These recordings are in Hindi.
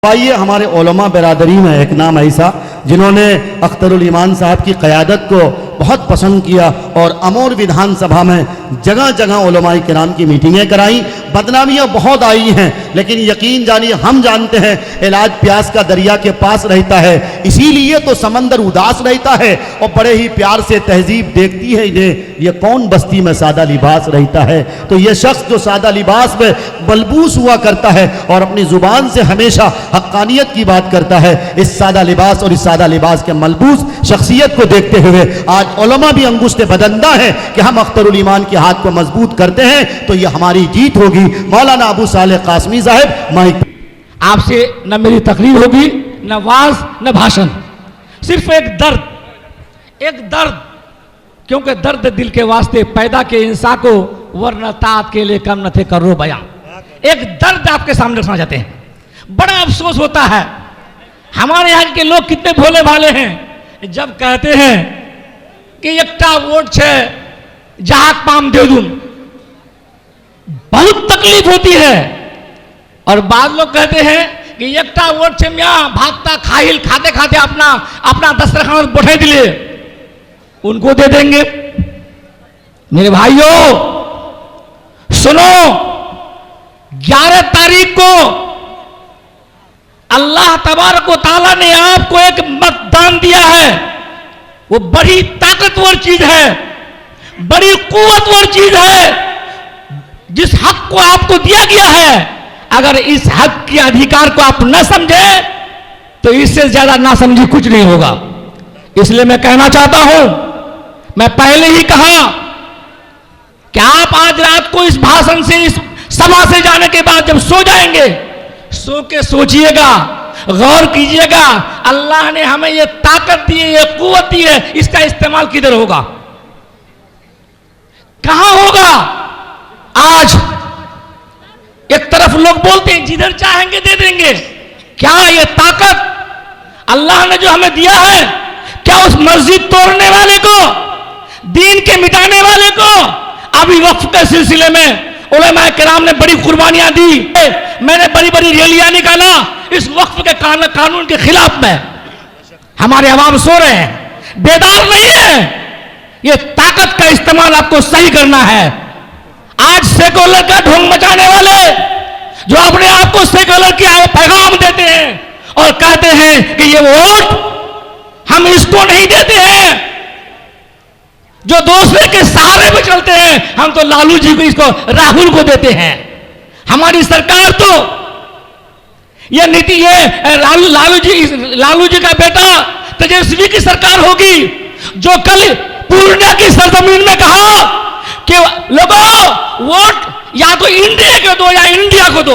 आइए, हमारे उलमा बिरादरी में एक नाम ऐसा जिन्होंने अख्तरुल ईमान साहब की क़यादत को बहुत पसंद किया और अमोर विधानसभा में जगह जगह उलमाए किराम की मीटिंगें कराई। बदनामियाँ बहुत आई हैं, लेकिन यकीन जानिए हम जानते हैं इलाज प्यास का दरिया के पास रहता है, इसीलिए तो समंदर उदास रहता है और बड़े ही प्यार से तहजीब देखती है इन्हें, ये कौन बस्ती में सादा लिबास रहता है। तो ये शख्स जो सादा लिबास में मलबूस हुआ करता है और अपनी ज़ुबान से हमेशा हक्कानियत की बात करता है, इस सादा लिबास और इस सादा लिबास के मलबूस शख्सियत को देखते हुए आज उलमा भी अंगुश्ते बदंदा है कि हम अख्तरुल ईमान के हाथ को मजबूत करते हैं तो ये हमारी जीत होगी। मौलाना अबू सालेह कासमी साहब माइक। आपसे न मेरी तकरीर होगी, न वाज, न भाषण, सिर्फ एक दर्द, क्योंकि दर्द दिल के वास्ते पैदा के इंसान को, वरना तात के लिए कम न थे करो बयां। एक दर्द आपके सामने रखना चाहते हैं। बड़ा अफसोस होता है, हमारे यहाँ के लोग कितने भोले भाले हैं, जब कहते हैं कि एकटा वोट छे जहां पाम दे दूं, बहुत तकलीफ होती है। और बाद लोग कहते हैं कि एकटा वोट छे मियाँ भागता खाइल खाते खाते अपना दस्तरखान बैठे दिले, उनको दे देंगे। मेरे भाइयों सुनो, 11 तारीख को अल्लाह तबारक व तआला ने आपको एक मतदान दिया है। वो बड़ी ताकतवर चीज है, बड़ी कुव्वतवर चीज है। जिस हक को आपको दिया गया है, अगर इस हक के अधिकार को आप न समझे तो इससे ज्यादा ना समझी कुछ नहीं होगा। इसलिए मैं कहना चाहता हूं, मैं पहले ही कहा कि आप आज रात को इस भाषण से, इस सभा से जाने के बाद जब सो जाएंगे, सो के सोचिएगा, गौर कीजिएगा, अल्लाह ने हमें ये ताकत दी है, ये कुव्वत दी है, इसका इस्तेमाल किधर होगा, कहां होगा। आज एक तरफ लोग बोलते हैं जिधर चाहेंगे दे देंगे, क्या ये ताकत अल्लाह ने जो हमें दिया है, क्या उस मस्जिद तोड़ने वाले को, दीन के मिटाने वाले को, अभी वक्फ के सिलसिले में उलमा किराम ने बड़ी कुर्बानियां दी, मैंने बड़ी बड़ी रैलियां निकाला इस वक्फ के कानून के खिलाफ में। हमारे अवाम सो रहे हैं, बेदार नहीं है। ये ताकत का इस्तेमाल आपको सही करना है। आज सेकुलर का ढोंग मचाने वाले जो अपने आप को सेकुलर की पैगाम देते हैं और कहते हैं कि ये वोट हम इसको नहीं देते हैं, जो दूसरे के सहारे में चलते हैं, हम तो लालू जी को, इसको राहुल को देते हैं। हमारी सरकार तो ये नीति, ये लालू जी का बेटा तेजस्वी की सरकार होगी, जो कल पूर्णिया की सरजमीन में कहा कि लोगों वोट या तो इंडिया को दो या इंडिया को दो।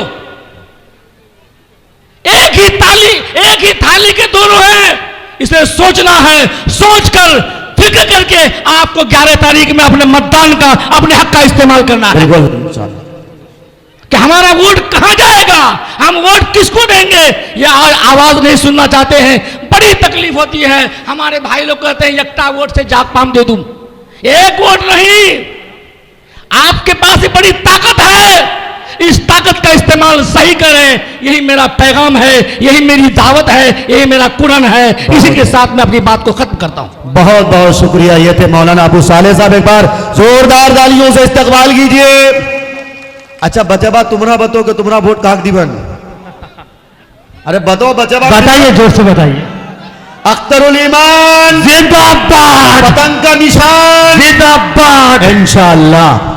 एक ही थाली के दोनों हैं। इसे सोचना है, सोचकर फिक्र करके आपको 11 तारीख में अपने मतदान का, अपने हक का इस्तेमाल करना है कि हमारा वोट कहां जाएगा, हम वोट किसको देंगे, यह आवाज नहीं सुनना चाहते हैं। बड़ी तकलीफ होती है। हमारे भाई लोग कहते हैं एकटा वोट से जात पाम दे दूं। एक वोट नहीं, आपके पास ही बड़ी ताकत है, इस ताकत का इस्तेमाल सही करें। यही मेरा पैगाम है, यही मेरी दावत है, यही मेरा कुरान है। इसी के साथ मैं अपनी बात को खत्म करता हूं। बहुत बहुत शुक्रिया। ये थे मौलाना अबू सालेह साहब, एक बार जोरदार तालियों से इस्तकबाल कीजिए। अच्छा बचेबा, तुम्हारा बताओ कि तुम्हारा वोट काक दीवन? अरे बताओ बचेबा, बताइए, जोर से बताइए। अख्तरुल ईमान जिंदाबाद, पतंग का निशान जिंदाबाद, इंशाअल्लाह।